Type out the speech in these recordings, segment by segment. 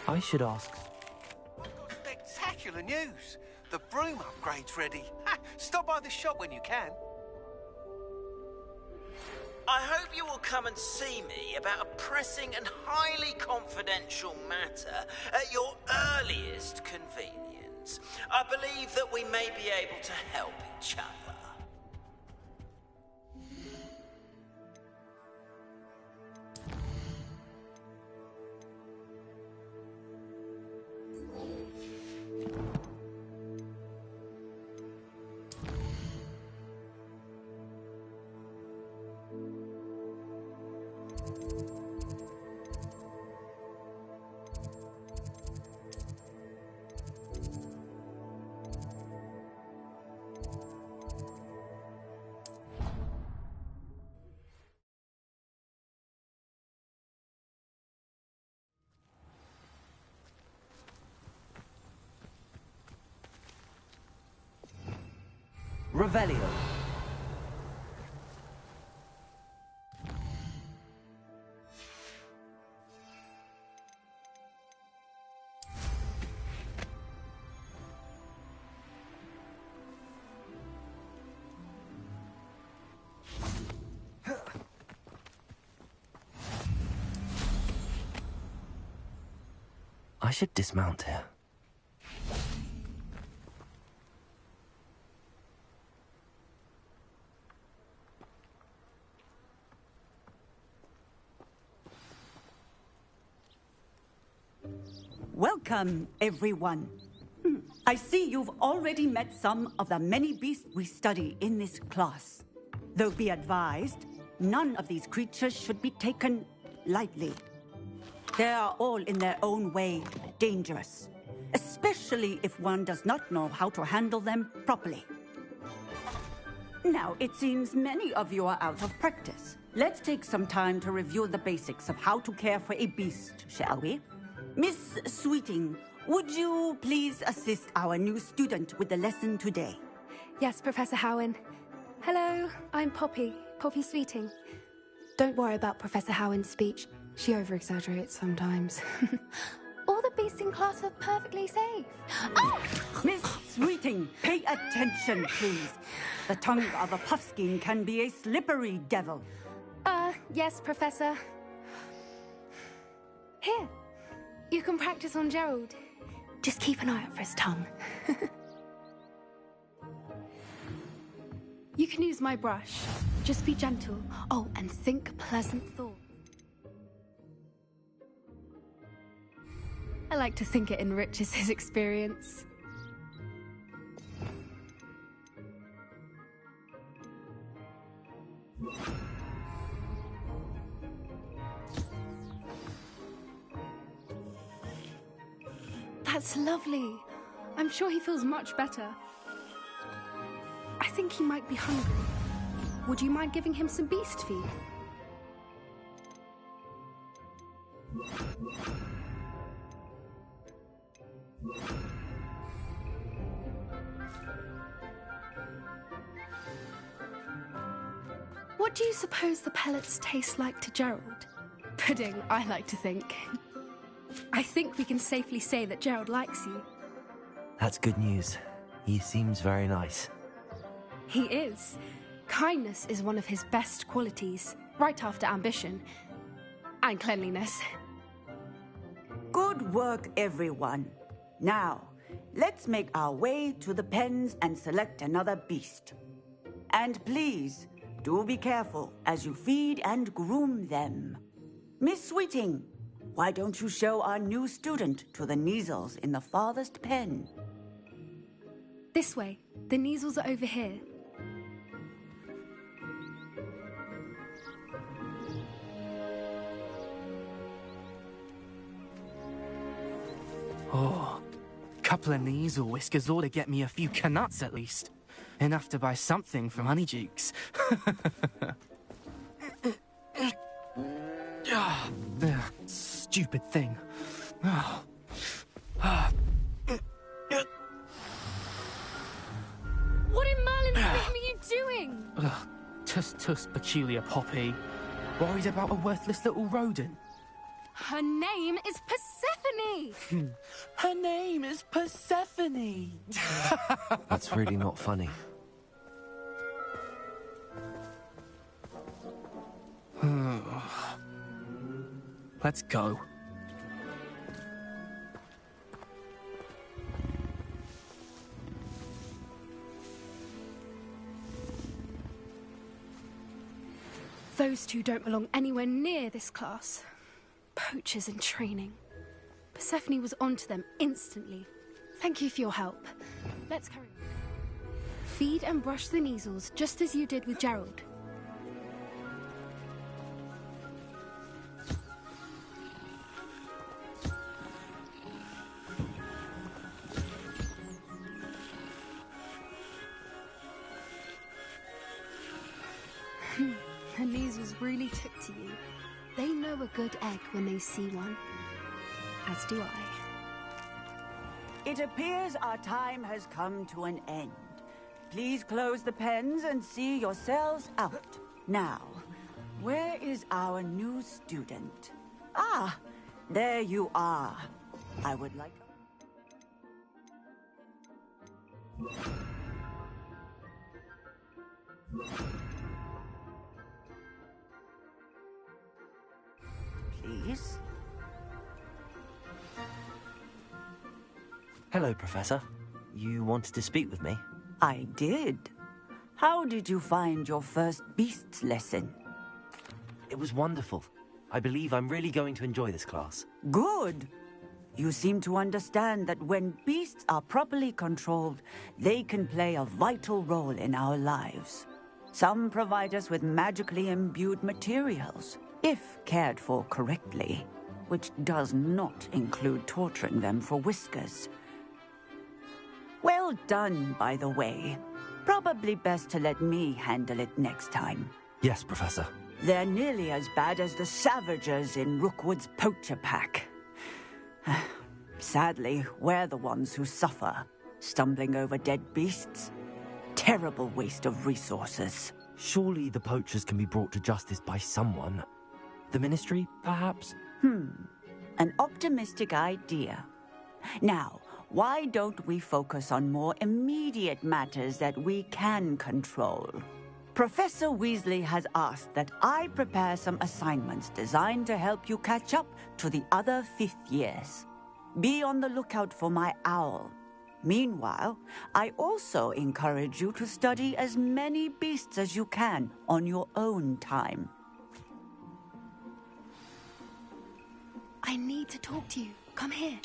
I should ask. I've got spectacular news. The broom upgrade's ready. Ha! Stop by the shop when you can. I hope you will come and see me about a pressing and highly confidential matter at your earliest convenience. I believe that we may be able to help each other. Revelio. I should dismount here. Welcome, everyone. I see you've already met some of the many beasts we study in this class. Though be advised, none of these creatures should be taken lightly. They are all in their own way dangerous, especially if one does not know how to handle them properly. Now, it seems many of you are out of practice. Let's take some time to review the basics of how to care for a beast, shall we? Miss Sweeting, would you please assist our new student with the lesson today? Yes, Professor Howen. Hello, I'm Poppy Sweeting. Don't worry about Professor Howen's speech. She over-exaggerates sometimes. All the beasts in class are perfectly safe. Oh! Miss Sweeting, pay attention, please. The tongue of a puffskein can be a slippery devil. Yes, Professor. Here, you can practice on Gerald. Just keep an eye out for his tongue. You can use my brush. Just be gentle. Oh, and think pleasant thoughts. I like to think it enriches his experience. That's lovely. I'm sure he feels much better. I think he might be hungry. Would you mind giving him some beast feed? What do you suppose the pellets taste like to Gerald? Pudding, I like to think. I think we can safely say that Gerald likes you. That's good news. He seems very nice. He is. Kindness is one of his best qualities, right after ambition and cleanliness. Good work, everyone. Now, let's make our way to the pens and select another beast. And please, do be careful as you feed and groom them. Miss Sweeting, why don't you show our new student to the Kneazles in the farthest pen? This way. The Kneazles are over here. Oh, couple of Kneazle whiskers ought to get me a few Canuts at least. Enough to buy something from Honeydukes. Stupid thing. What in Merlin's name are you doing? Tuss, peculiar Poppy. Worried about a worthless little rodent? Her name is Persephone! Her name is Persephone! That's really not funny. Let's go. Those two don't belong anywhere near this class. Poachers in training. Persephone was onto them instantly. Thank you for your help. Let's carry on. Feed and brush the measles just as you did with Gerald. Her measles really took to you. They know a good egg when they see one. As do I. It appears our time has come to an end. Please close the pens and see yourselves out. Now, where is our new student? Ah, there you are. I would like... Please? Hello, Professor. You wanted to speak with me? I did. How did you find your first beasts lesson? It was wonderful. I believe I'm really going to enjoy this class. Good. You seem to understand that when beasts are properly controlled, they can play a vital role in our lives. Some provide us with magically imbued materials, if cared for correctly, which does not include torturing them for whiskers. Well done, by the way. Probably best to let me handle it next time. Yes, Professor. They're nearly as bad as the Savagers in Rookwood's poacher pack. Sadly, we're the ones who suffer, stumbling over dead beasts. Terrible waste of resources. Surely the poachers can be brought to justice by someone. The Ministry, perhaps? An optimistic idea. Now, why don't we focus on more immediate matters that we can control? Professor Weasley has asked that I prepare some assignments designed to help you catch up to the other fifth years. Be on the lookout for my owl. Meanwhile, I also encourage you to study as many beasts as you can on your own time. I need to talk to you. Come here.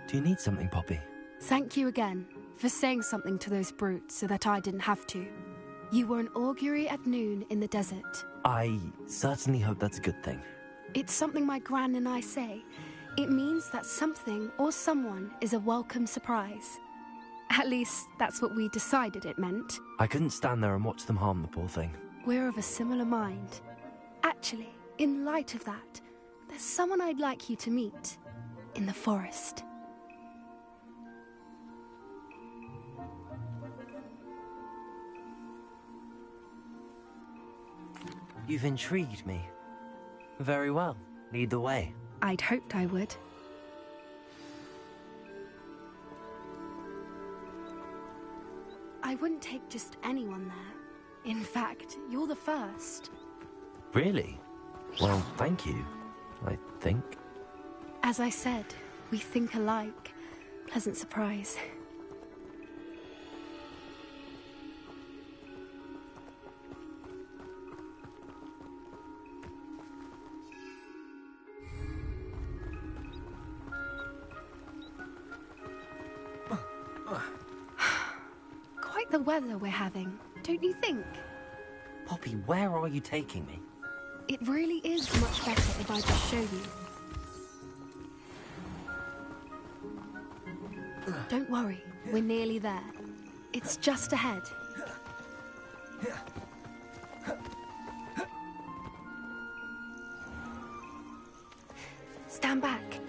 Do you need something, Poppy? Thank you again for saying something to those brutes so that I didn't have to. You were an augury at noon in the desert. I certainly hope that's a good thing. It's something my gran and I say. It means that something or someone is a welcome surprise. At least, that's what we decided it meant. I couldn't stand there and watch them harm the poor thing. We're of a similar mind. Actually, in light of that, there's someone I'd like you to meet. In the forest. You've intrigued me. Very well. Lead the way. I'd hoped I would. I wouldn't take just anyone there. In fact, you're the first. Really? Well, thank you, I think. As I said, we think alike. Pleasant surprise. Quite the weather we're having, don't you think? Poppy, where are you taking me? It really is much better if I just show you. Don't worry, we're nearly there. It's just ahead. stand back.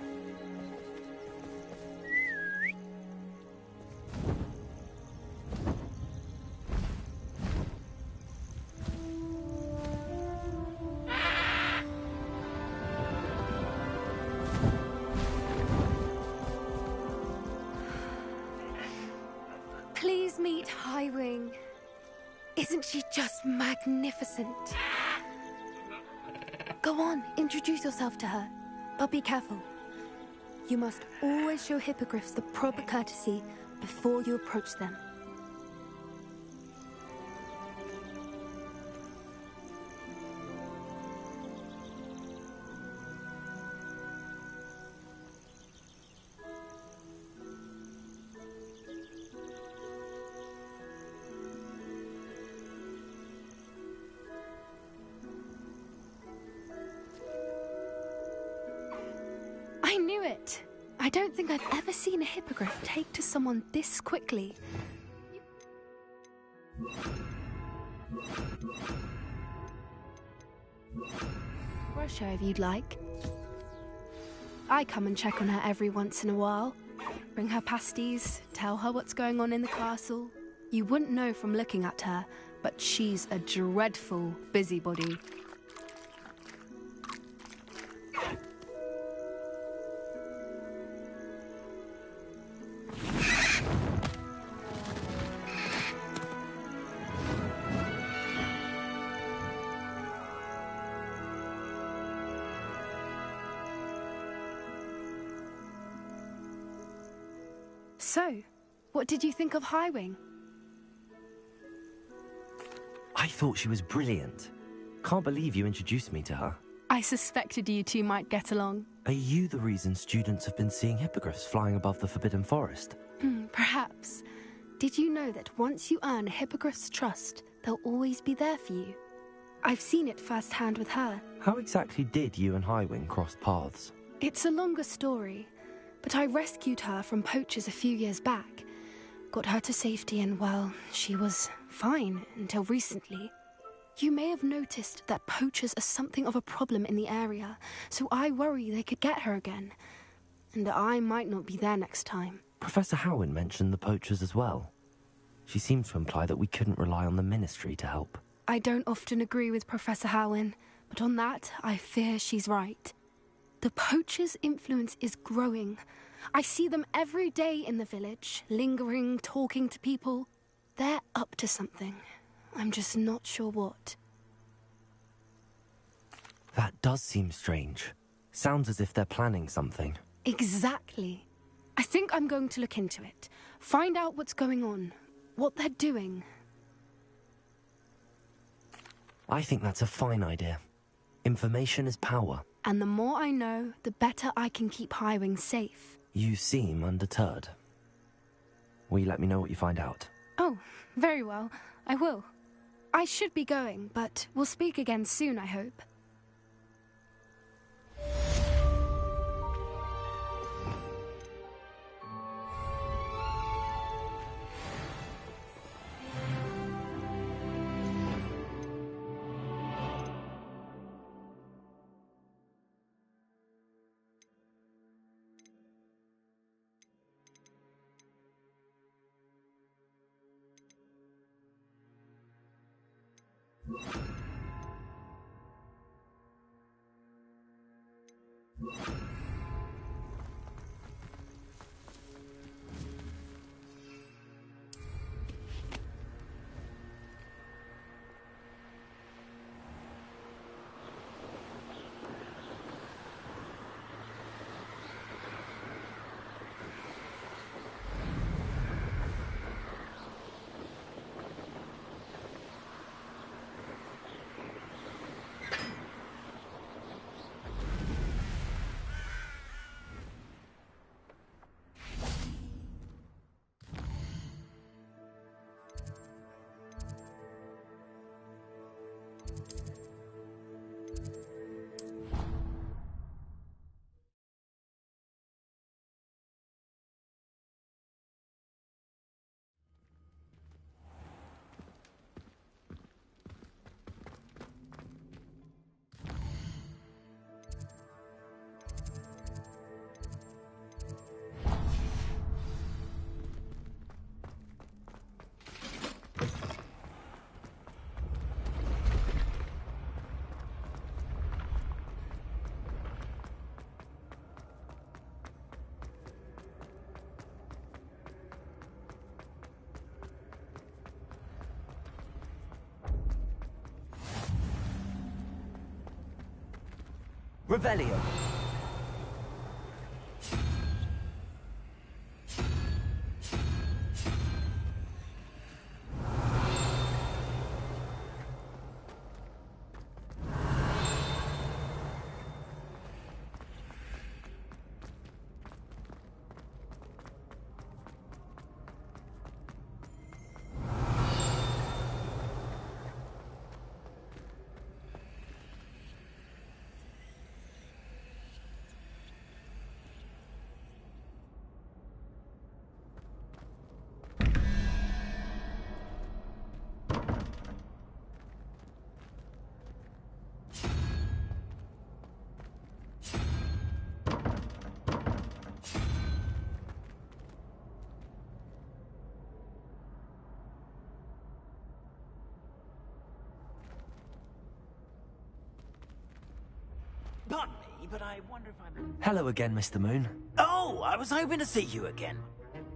Please meet Highwing. Isn't she just magnificent? Go on, introduce yourself to her. But be careful. You must always show hippogriffs the proper courtesy before you approach them. I knew it! I don't think I've ever seen a hippogriff take to someone this quickly. Brush her if you'd like. I come and check on her every once in a while. Bring her pasties, tell her what's going on in the castle. You wouldn't know from looking at her, but she's a dreadful busybody. So, what did you think of Highwing? I thought she was brilliant. Can't believe you introduced me to her. I suspected you two might get along. Are you the reason students have been seeing hippogriffs flying above the Forbidden Forest? Perhaps. Did you know that once you earn a hippogriff's trust, they'll always be there for you? I've seen it firsthand with her. How exactly did you and Highwing cross paths? It's a longer story, but I rescued her from poachers a few years back. Got her to safety and, well, she was fine until recently. You may have noticed that poachers are something of a problem in the area, so I worry they could get her again. And I might not be there next time. Professor Howin mentioned the poachers as well. She seemed to imply that we couldn't rely on the Ministry to help. I don't often agree with Professor Howin, but on that, I fear she's right. The poachers' influence is growing. I see them every day in the village, lingering, talking to people. They're up to something. I'm just not sure what. That does seem strange. Sounds as if they're planning something. Exactly. I think I'm going to look into it. Find out what's going on, what they're doing. I think that's a fine idea. Information is power. And the more I know, the better I can keep Highwing safe. You seem undeterred. Will you let me know what you find out? Oh, very well. I will. I should be going, but we'll speak again soon, I hope. Revelio. Pardon me, but I wonder if I'm... Hello again, Mr. Moon. Oh, I was hoping to see you again.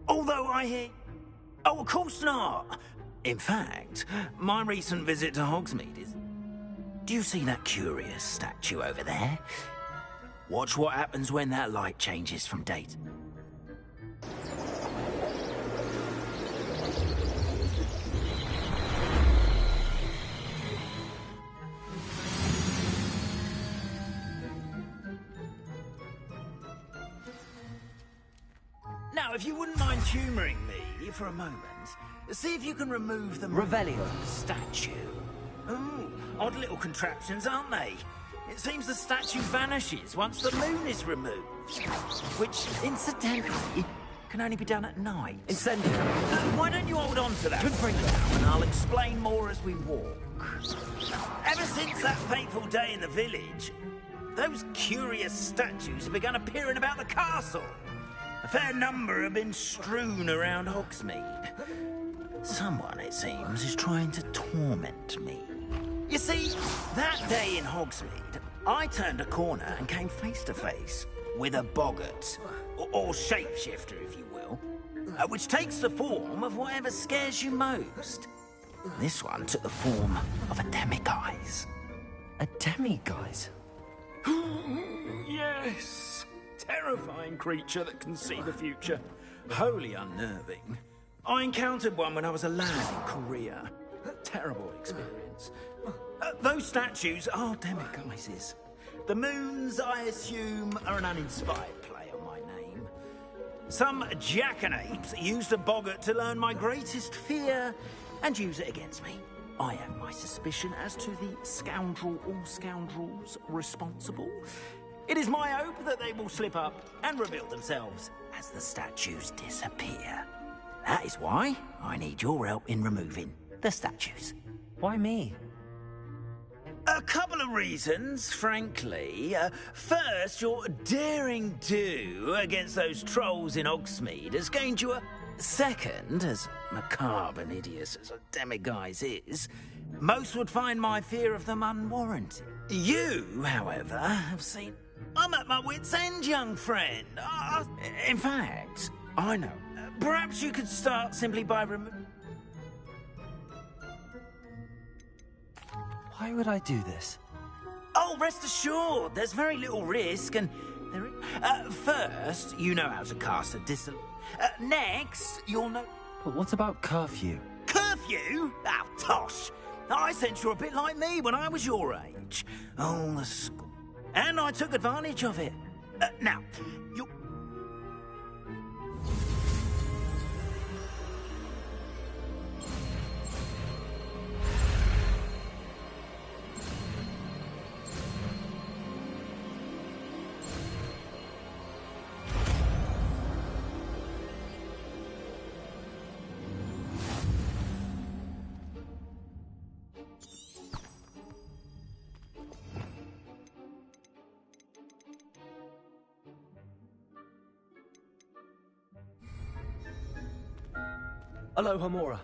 Although I hear... Oh, of course not. In fact, my recent visit to Hogsmeade is... Do you see that curious statue over there? Watch what happens when that light changes from day to... Now, if you wouldn't mind humouring me for a moment, see if you can remove the... Revelio. Statue. Ooh, odd little contraptions, aren't they? It seems the statue vanishes once the moon is removed. Which, incidentally, can only be done at night. Incendio. Why don't you hold on to that Could bring for now, and I'll explain more as we walk. Ever since that fateful day in the village, those curious statues have begun appearing about the castle. A fair number have been strewn around Hogsmeade. Someone, it seems, is trying to torment me. You see, that day in Hogsmeade, I turned a corner and came face to face with a boggart, or shapeshifter, if you will, which takes the form of whatever scares you most. This one took the form of a demiguise. A demiguise? Yes. Terrifying creature that can see the future. Wholly unnerving. I encountered one when I was a lad in Korea. Terrible experience. Those statues are demiguises. The moons, I assume, are an uninspired play on my name. Some jackanapes used a boggart to learn my greatest fear and use it against me. I have my suspicion as to the scoundrel or scoundrels responsible. It is my hope that they will slip up and reveal themselves as the statues disappear. That is why I need your help in removing the statues. Why me? A couple of reasons, frankly. First, your daring do against those trolls in Hogsmeade has gained you a... Second, as macabre and hideous as a demiguise is, most would find my fear of them unwarranted. You, however, have seen... I'm at my wit's end, young friend. In fact, I know. Perhaps you could start simply by Why would I do this? Oh, rest assured, there's very little risk, and first, you know how to cast a next, you'll know... But what about curfew? Curfew? Oh, tosh. I sense you're a bit like me when I was your age. Oh, the school. And I took advantage of it. Now, you... Aloha Mora.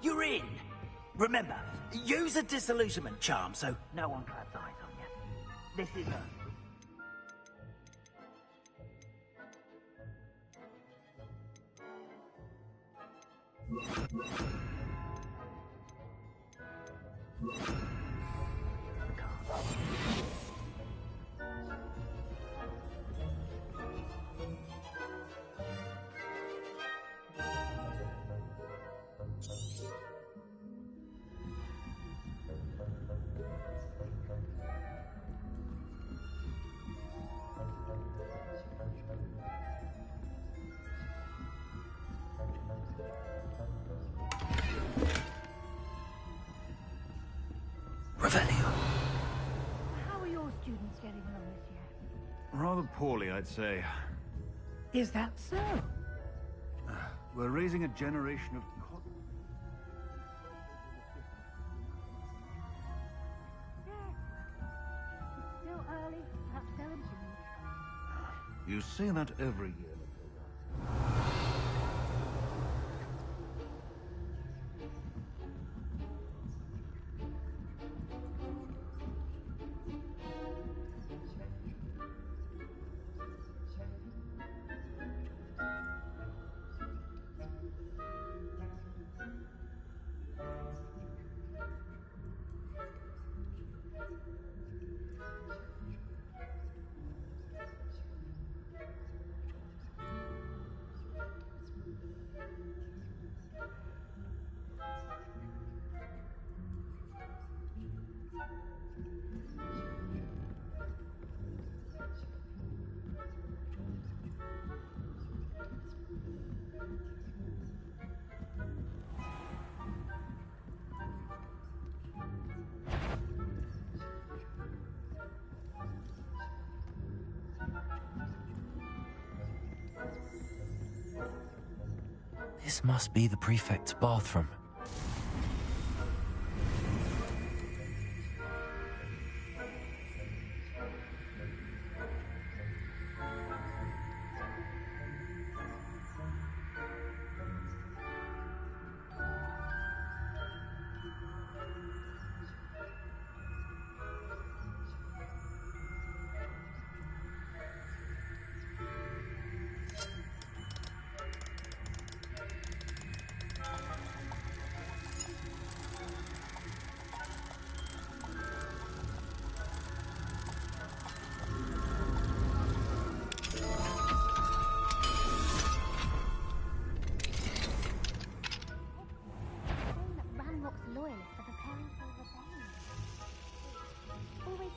You're in. Remember, use a disillusionment charm so no one claps eyes on you. This is her. How are your students getting along this year? Rather poorly, I'd say. Is that so? We're raising a generation of... Still early. Perhaps tell him to. You say that every year. This must be the prefect's bathroom.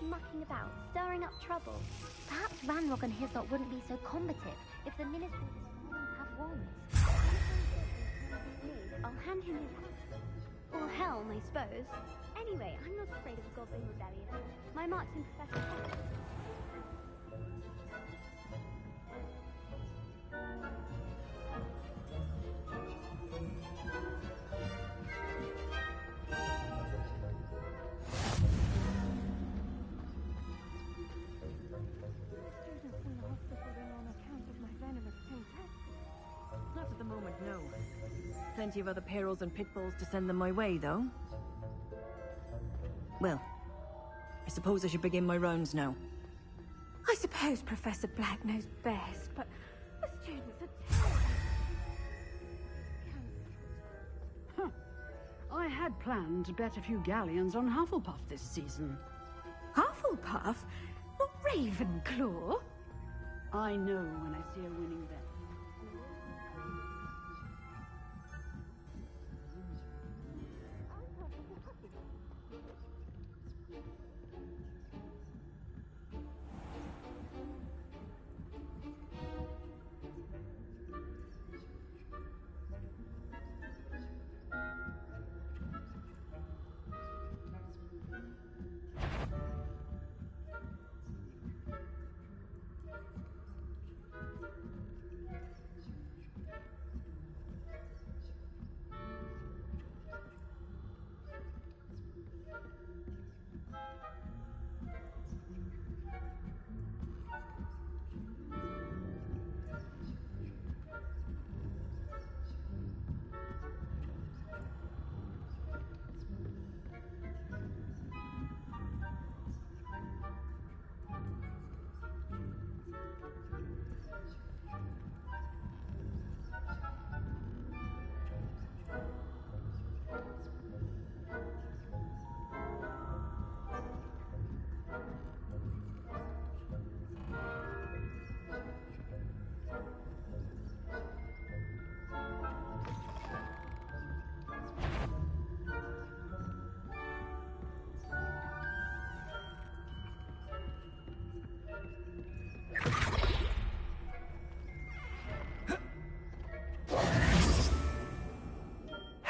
Mucking about, stirring up trouble. Perhaps Ranrock and his lot wouldn't be so combative if the ministry didn't have wands. I'll hand him his... or helm, I suppose. Anyway, I'm not afraid of a goblin rebellion. My mark's in Professor Hogwarts. Not at the moment, no. Plenty of other perils and pitfalls to send them my way, though. Well, I suppose I should begin my rounds now. I suppose Professor Black knows best, but the students are terrible. I had planned to bet a few galleons on Hufflepuff this season. Hufflepuff? Not Ravenclaw? I know when I see a winning bet.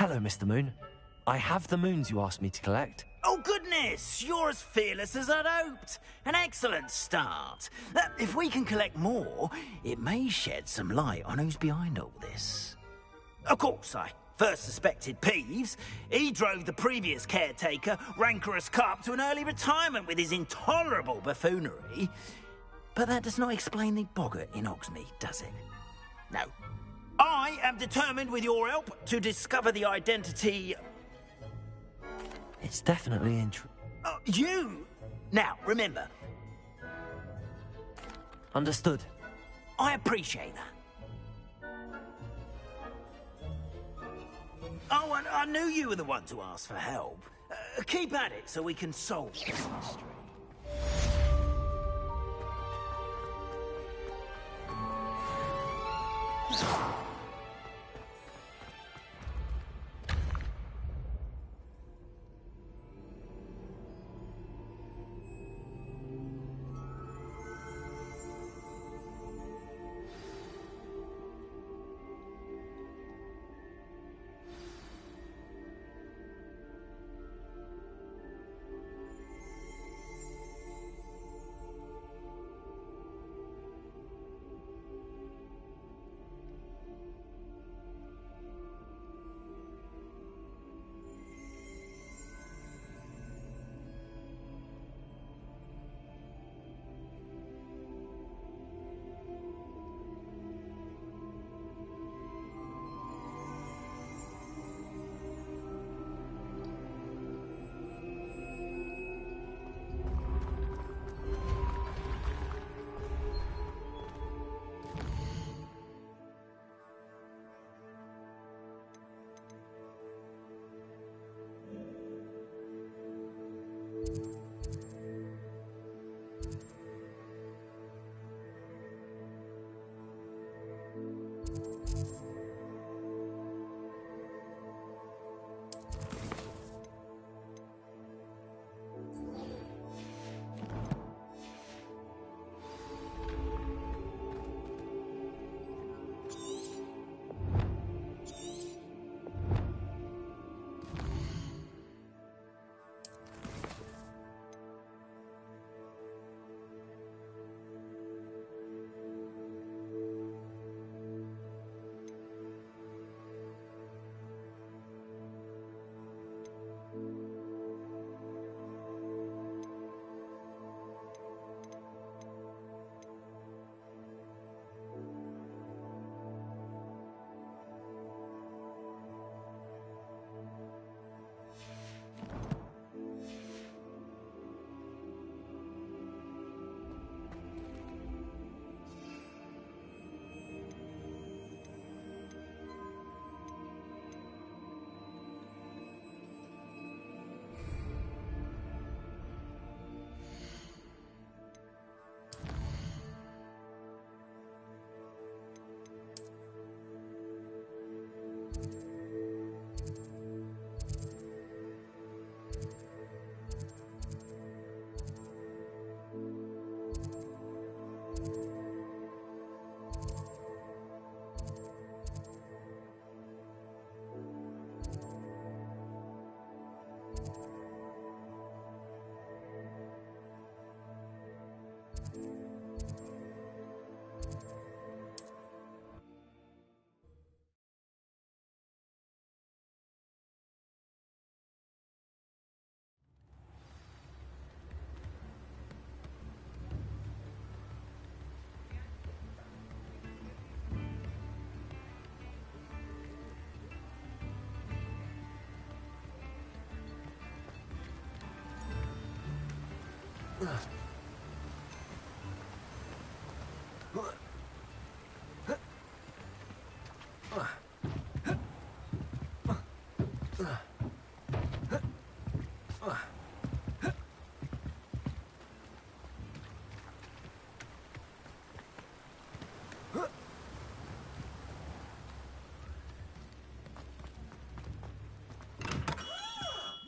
Hello, Mr. Moon. I have the moons you asked me to collect. Oh, goodness! You're as fearless as I'd hoped. An excellent start. If we can collect more, it may shed some light on who's behind all this. Of course, I first suspected Peeves. He drove the previous caretaker, Rancorous Carp, to an early retirement with his intolerable buffoonery. But that does not explain the boggart in Hogsmeade, does it? No. I am determined, with your help, to discover the identity... It's definitely you! Now, remember... Understood. I appreciate that. Oh, and I knew you were the one to ask for help. Keep at it so we can solve this mystery.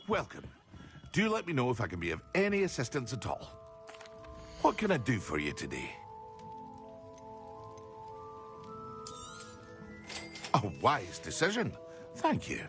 Welcome. Do let me know if I can be of any assistance at all. What can I do for you today? A wise decision. Thank you.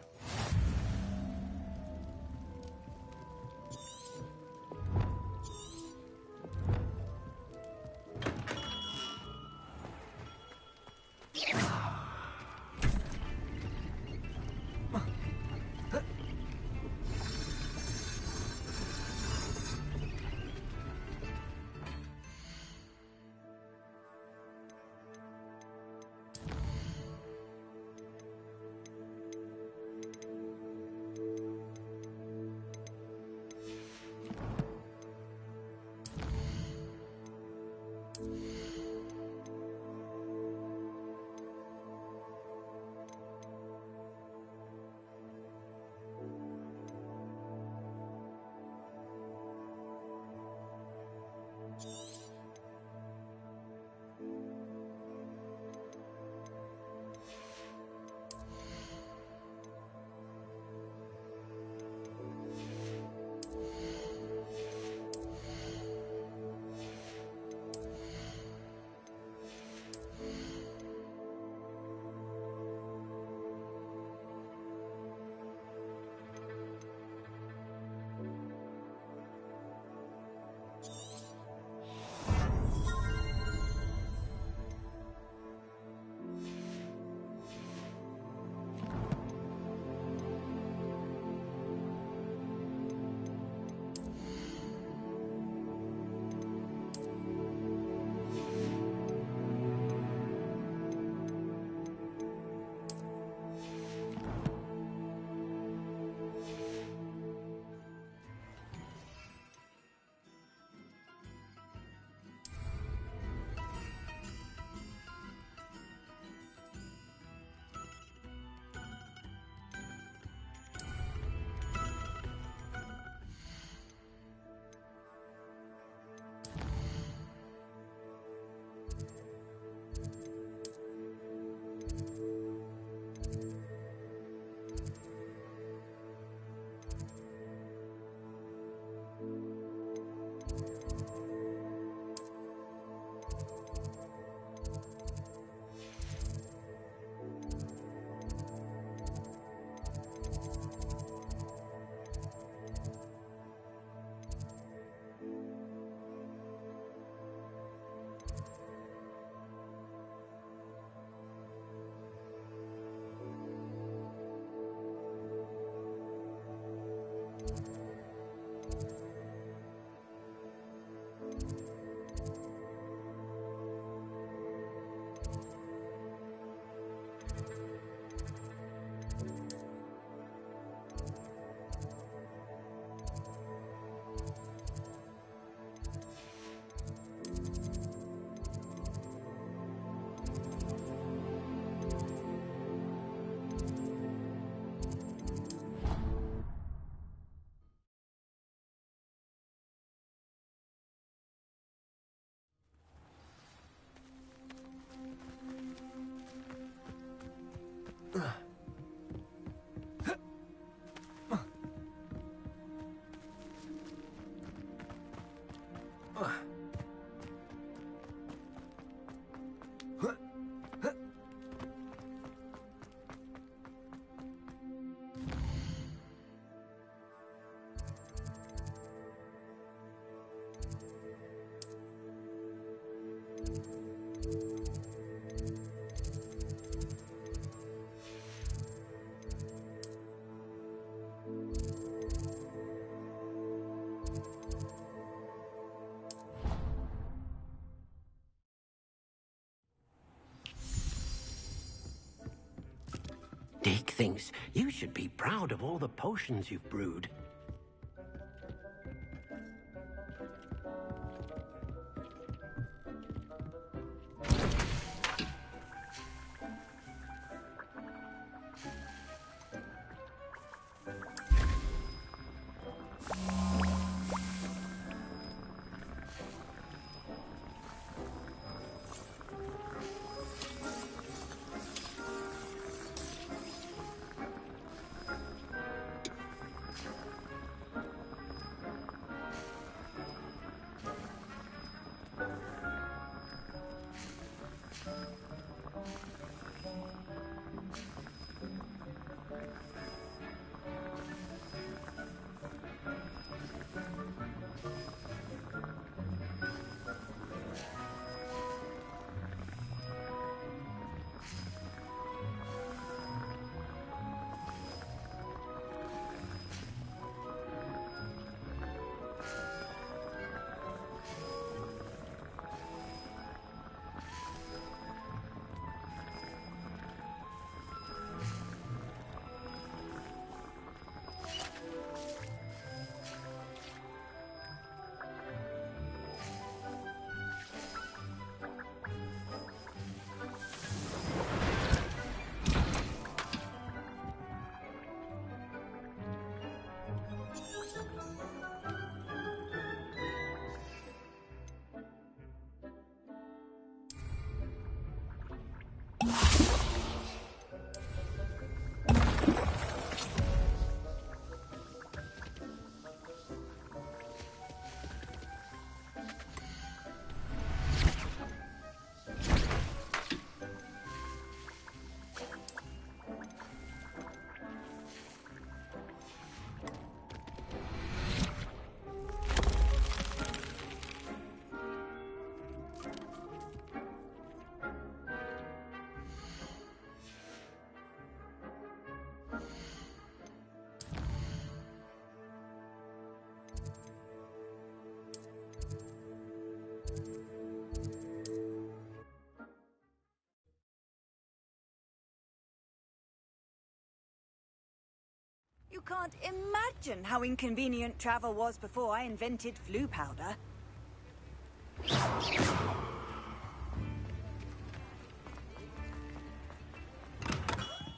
Dick thinks you should be proud of all the potions you've brewed. You can't imagine how inconvenient travel was before I invented flu powder.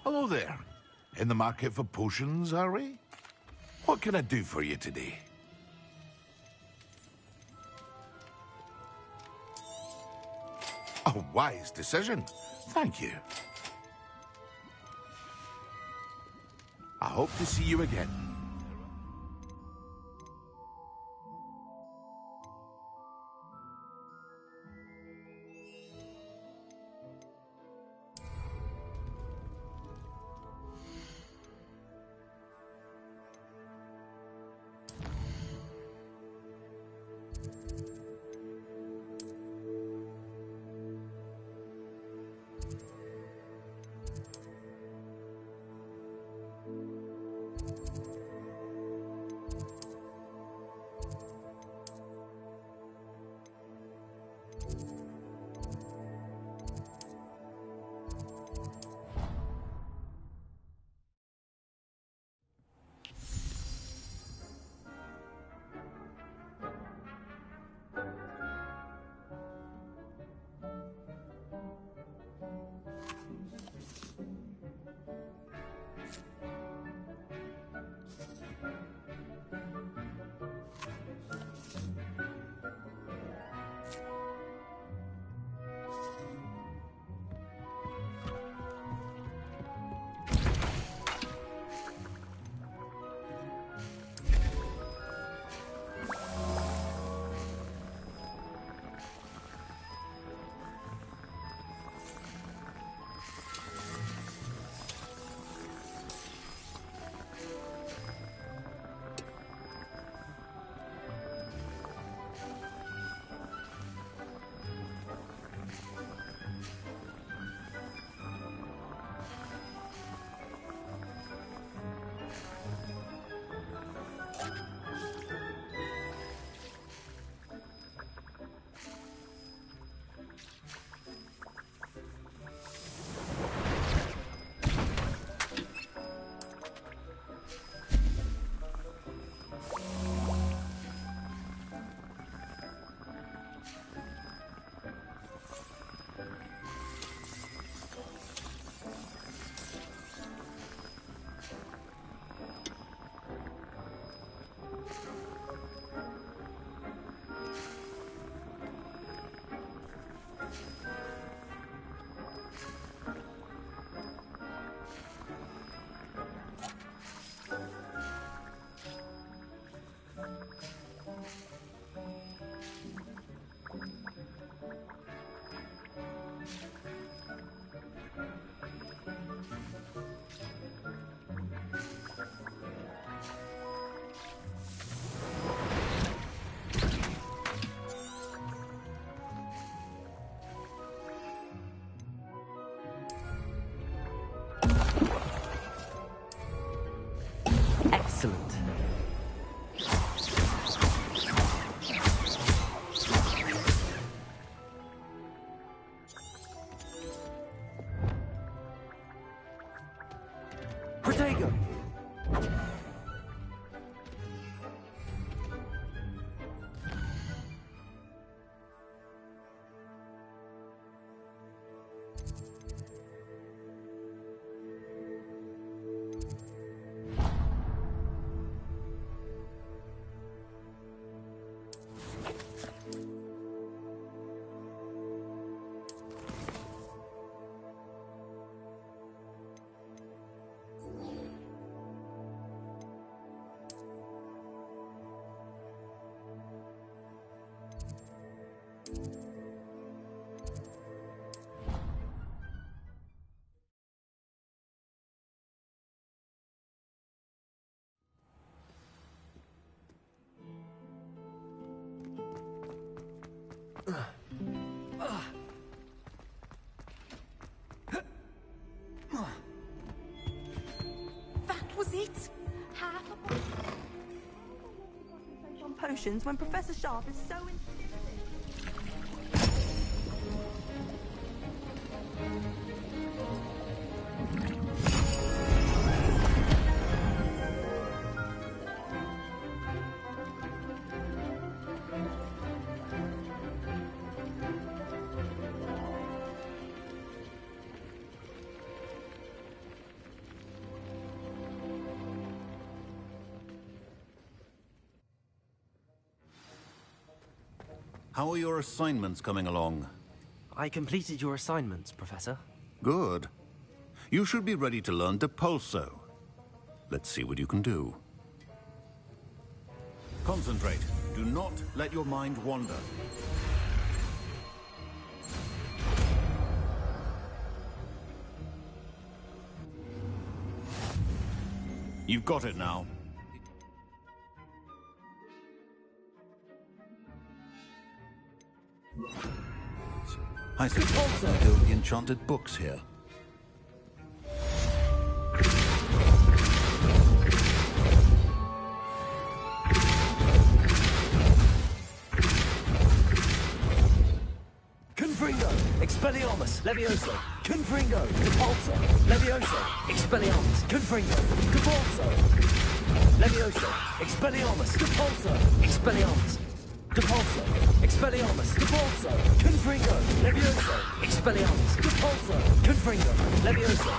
Hello there. In the market for potions, are we? What can I do for you today? A wise decision. Thank you. I hope to see you again. Excellent. Protego! That was it? Half a on potions when Professor Sharp is so How are your assignments coming along? I completed your assignments, Professor. Good. You should be ready to learn Depulso. Let's see what you can do. Concentrate. Do not let your mind wander. You've got it now. I see build the enchanted books here. Confringo, Expelliarmus, Levioso, Confringo, Depulso, Levioso, Expelliarmus, Confringo, Depulso, Levioso, Expelliarmus, Depulso, Expelliarmus, Depulso, Expelliarmus, Depulso, Confringo, Levioso, Expelliarmus, Depulso, Confringo, Levioso,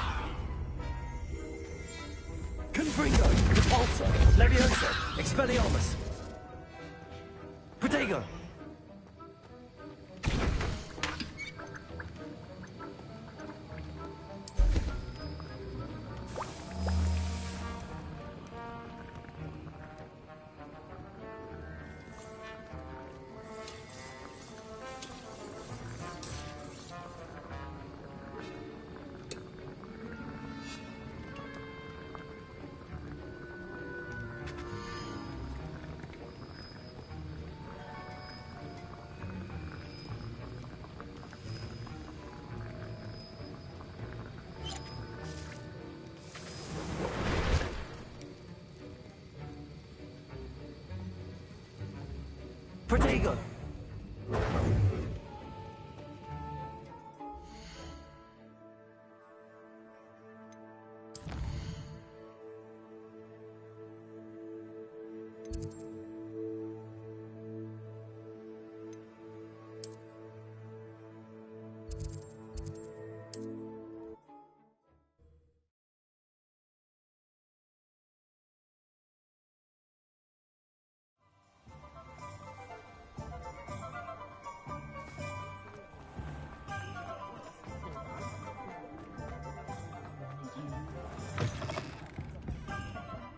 Confringo, Depulso, Levioso, Expelliarmus, Protego. Protego!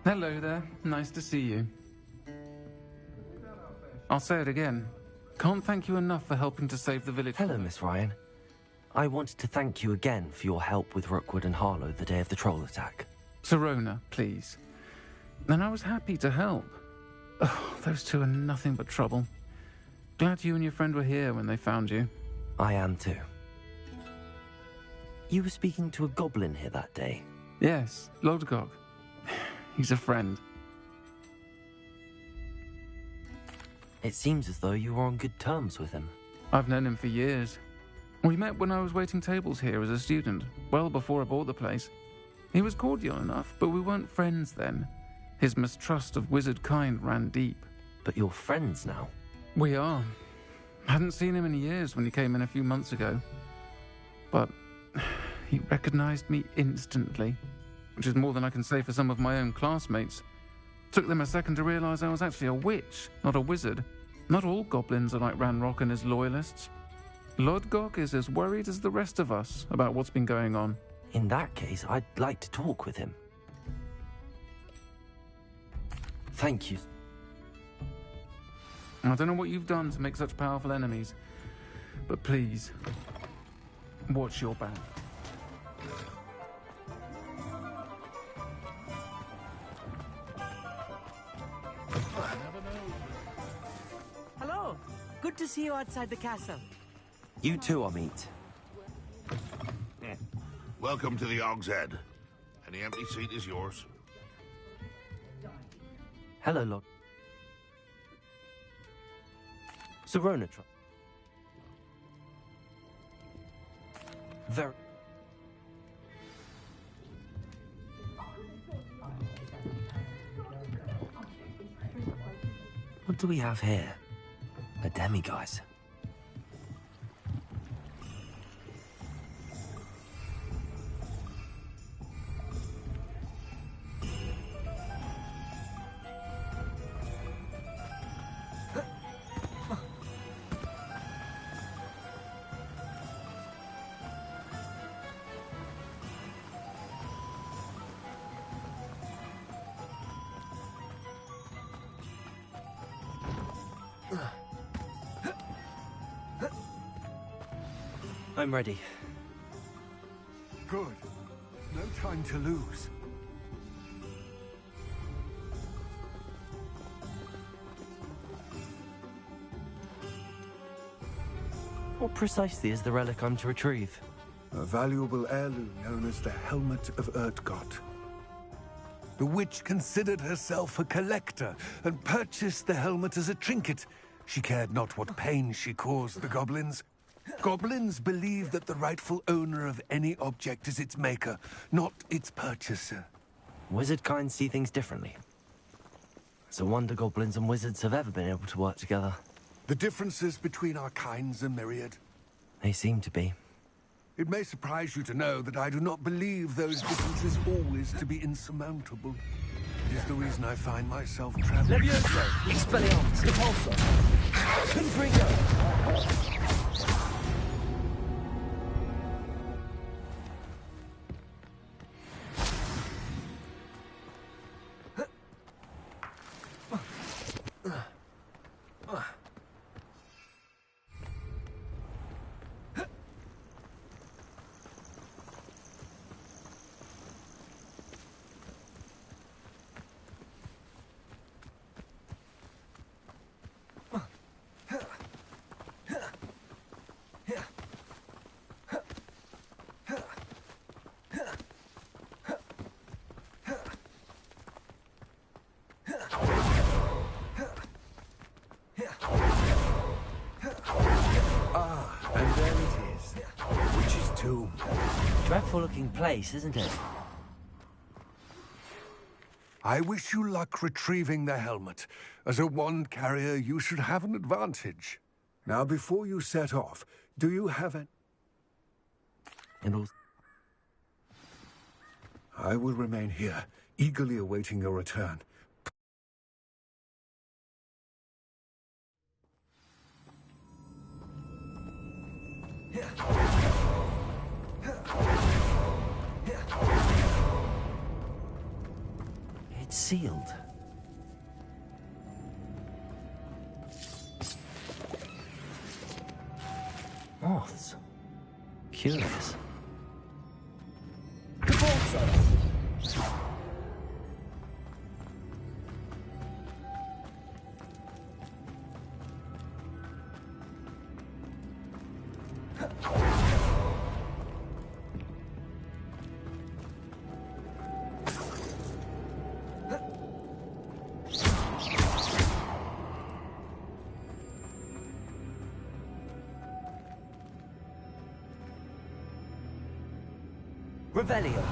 Hello there. Nice to see you. I'll say it again. Can't thank you enough for helping to save the village. Hello, Miss Ryan. I wanted to thank you again for your help with Rookwood and Harlow the day of the troll attack. Sirona, please. And I was happy to help. Oh, those two are nothing but trouble. Glad you and your friend were here when they found you. I am too. You were speaking to a goblin here that day? Yes, Lodgok. He's a friend. It seems as though you were on good terms with him. I've known him for years. We met when I was waiting tables here as a student, well before I bought the place. He was cordial enough, but we weren't friends then. His mistrust of wizard kind ran deep. But you're friends now? We are. Hadn't seen him in years when he came in a few months ago. But he recognized me instantly, which is more than I can say for some of my own classmates. Took them a second to realize I was actually a witch, not a wizard. Not all goblins are like Ranrock and his loyalists. Lodgok is as worried as the rest of us about what's been going on. In that case, I'd like to talk with him. Thank you. I don't know what you've done to make such powerful enemies, but please, watch your back. Hello. Good to see you outside the castle. You too, Amit. Welcome to the Og's Head. Any empty seat is yours. Hello, Lord. Sirona. Very. What do we have here? A demiguise. I'm ready. Good. No time to lose. What precisely is the relic I'm to retrieve? A valuable heirloom known as the Helmet of Urtgott. The witch considered herself a collector and purchased the helmet as a trinket. She cared not what pain she caused the goblins. Goblins believe that the rightful owner of any object is its maker, not its purchaser. Wizard kind see things differently. It's a wonder goblins and wizards have ever been able to work together. The differences between our kinds are myriad. They seem to be. It may surprise you to know that I do not believe those differences always to be insurmountable. It is the reason I find myself traveling. Levioso! Expelliarmus! Repulsor! Confringo! Dreadful-looking place, isn't it? I wish you luck retrieving the helmet. As a wand carrier, you should have an advantage. Now, before you set off, do you have an... I will remain here, eagerly awaiting your return. It's sealed. Moths. Curious. Revelio.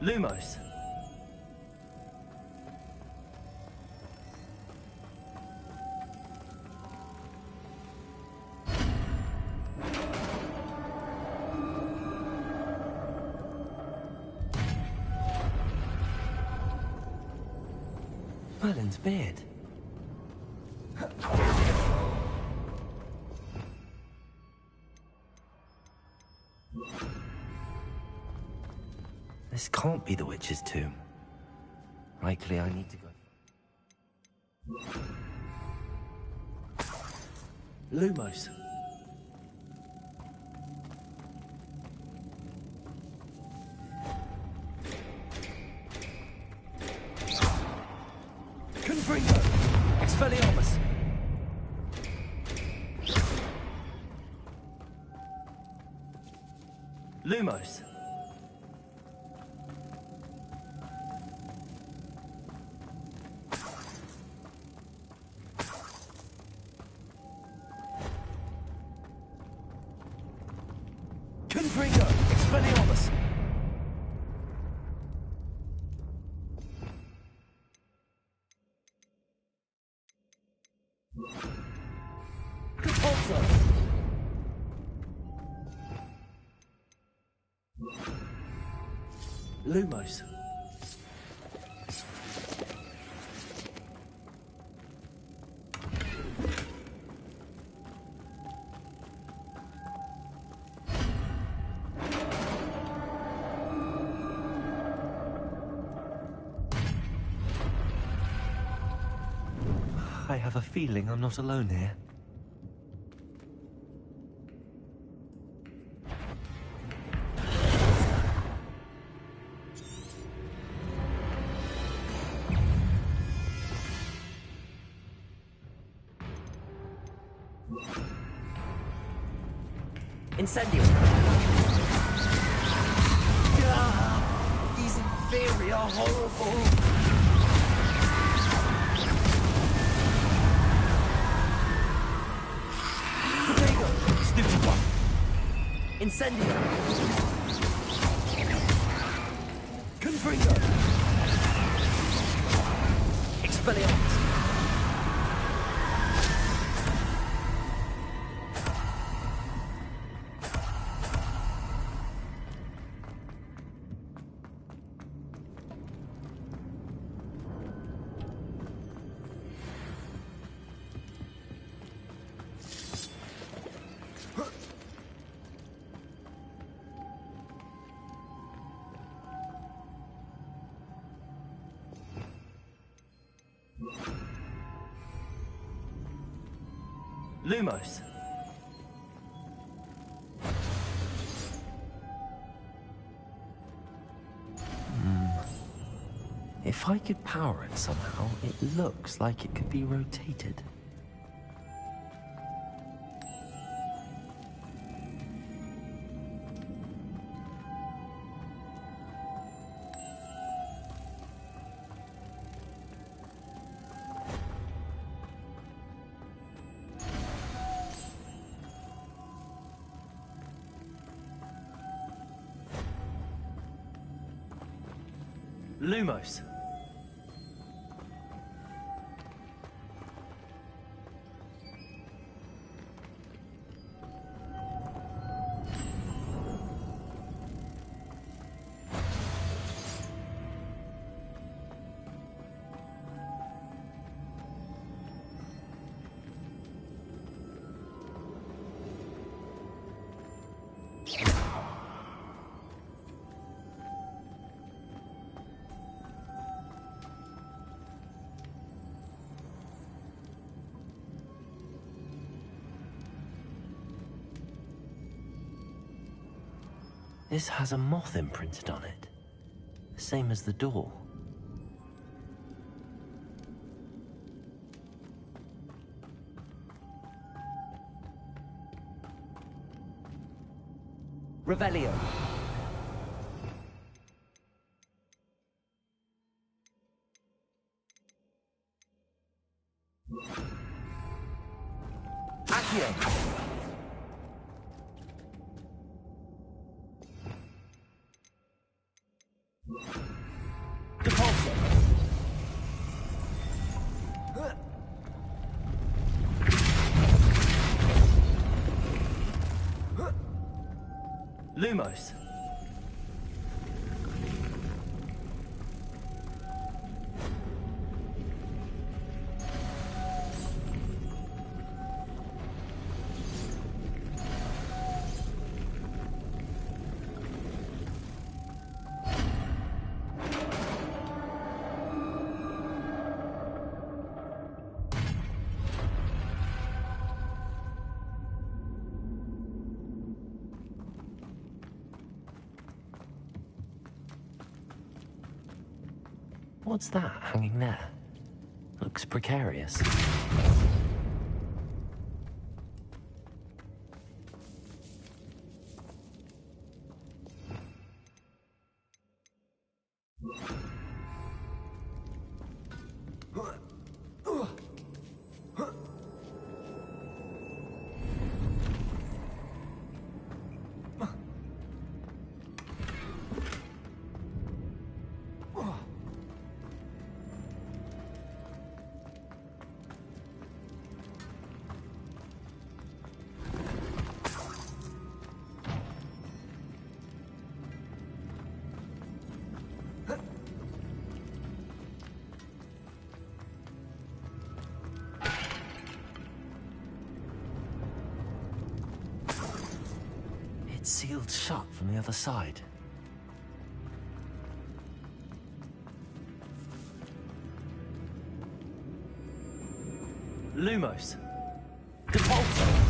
Lumos. Merlin's beard. This can't be the witch's tomb. Likely I need to go. Lumos. Confringo! Expelliarmus! Lumos! Confringo! Expelliarmus! Repulsor! Lumos. I have a feeling I'm not alone here. Incendio! These inferi are horrible! Stupid one! Incendio! Confringo! Expelliarmus! Lumos. If I could power it somehow, it looks like it could be rotated. Lumos. This has a moth imprinted on it. Same as the door. Revelio. Accio. Lumos. What's that hanging there? Looks precarious. It's sealed shut from the other side. Lumos. Depulso.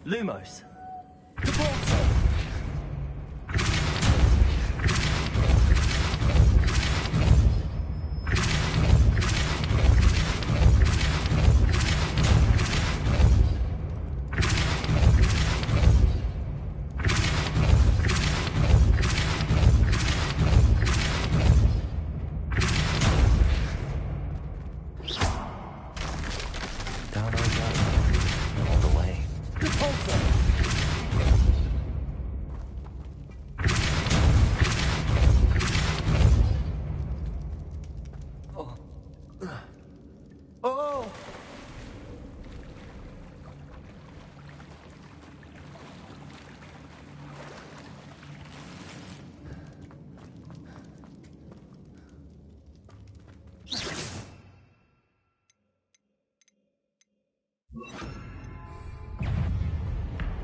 Lumos. Depulso. Down I go. All the way. Depulso.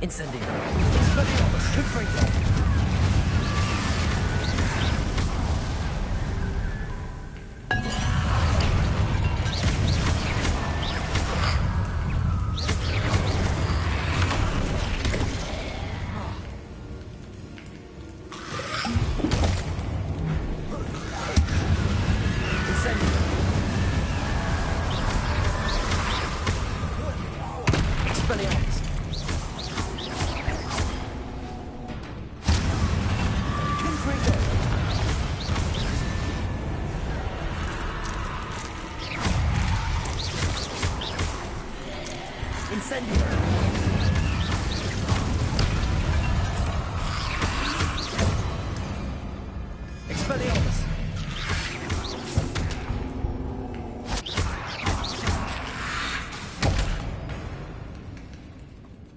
Incendio. Expelliarmus. Confringo. Expelliarmus.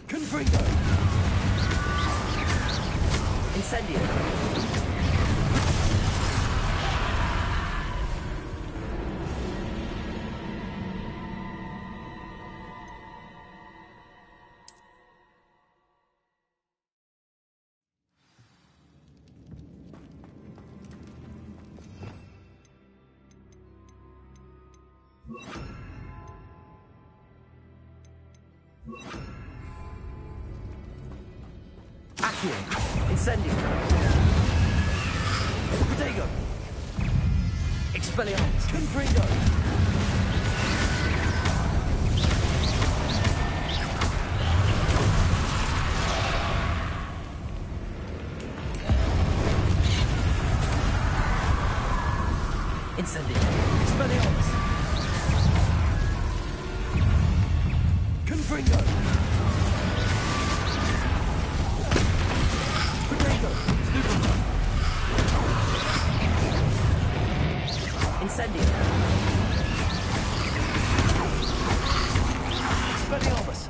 Confringo. Incendio. Accio. Incendio. Protego. Expelliarmus. Confringo. Incendio. Expelliarmus. Confringo. Protego. Stupefy. Incendio. Expelliarmus.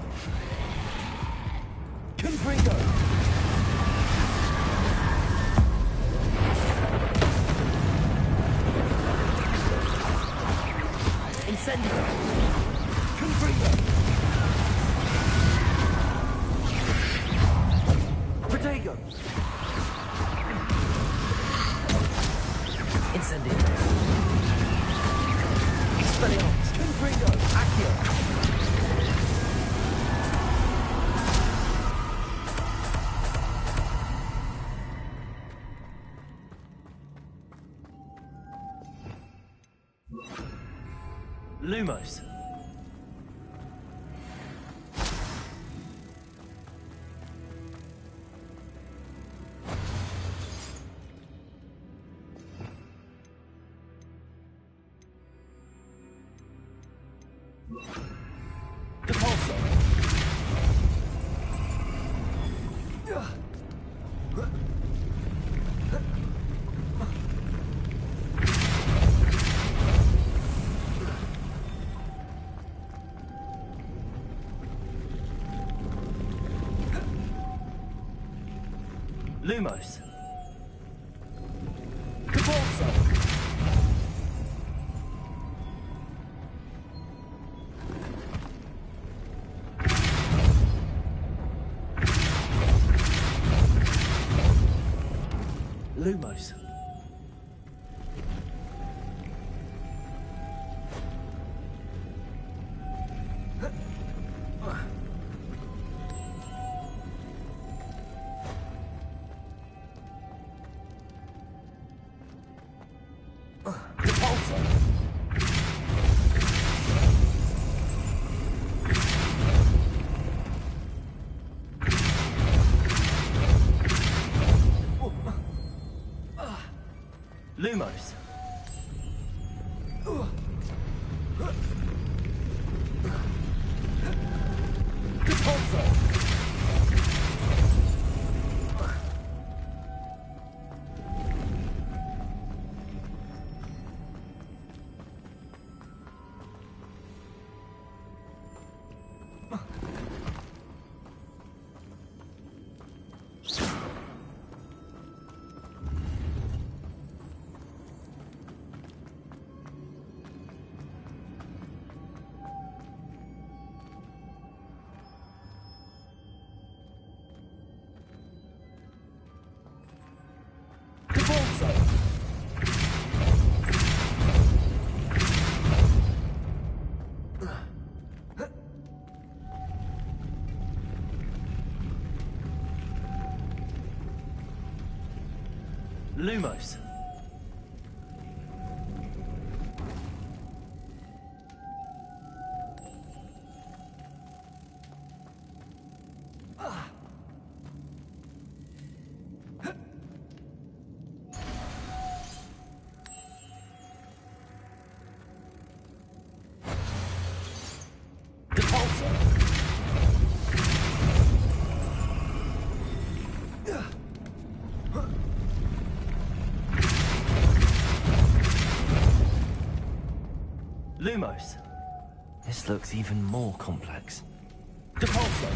Confringo. Incendio. Confringo. Protego. Incendio. Expelliarmus. Confringo. Accio. Lumos. Depulso. Lumos. Depulso. Lumos. Depulso. Lumos. Depulso. Depulso. Lumos. Depulso. Lumos. This looks even more complex. Depulso.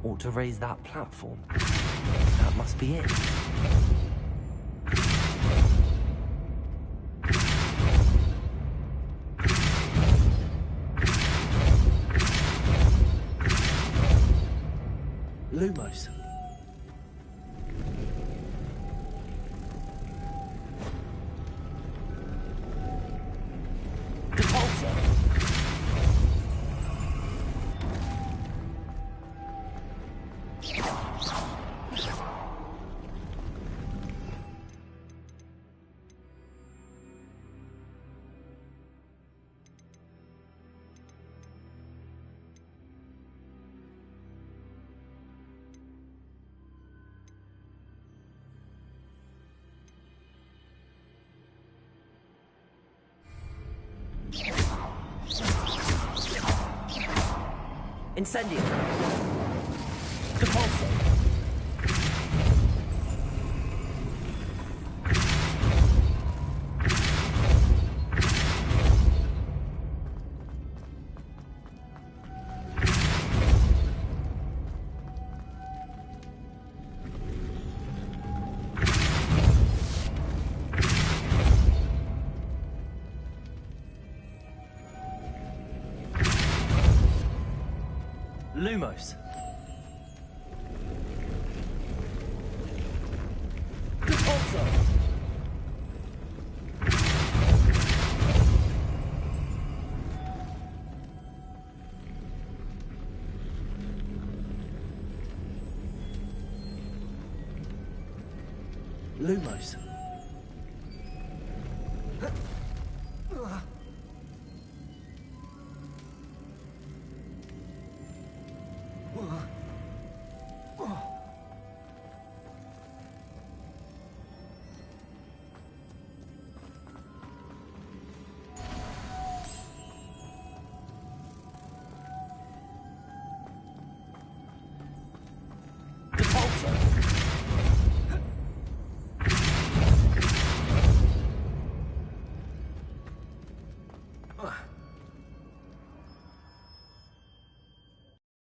ought to raise that platform. That must be it. Lumos. Incendio. Depulso. Lumos. Depulso. Lumos.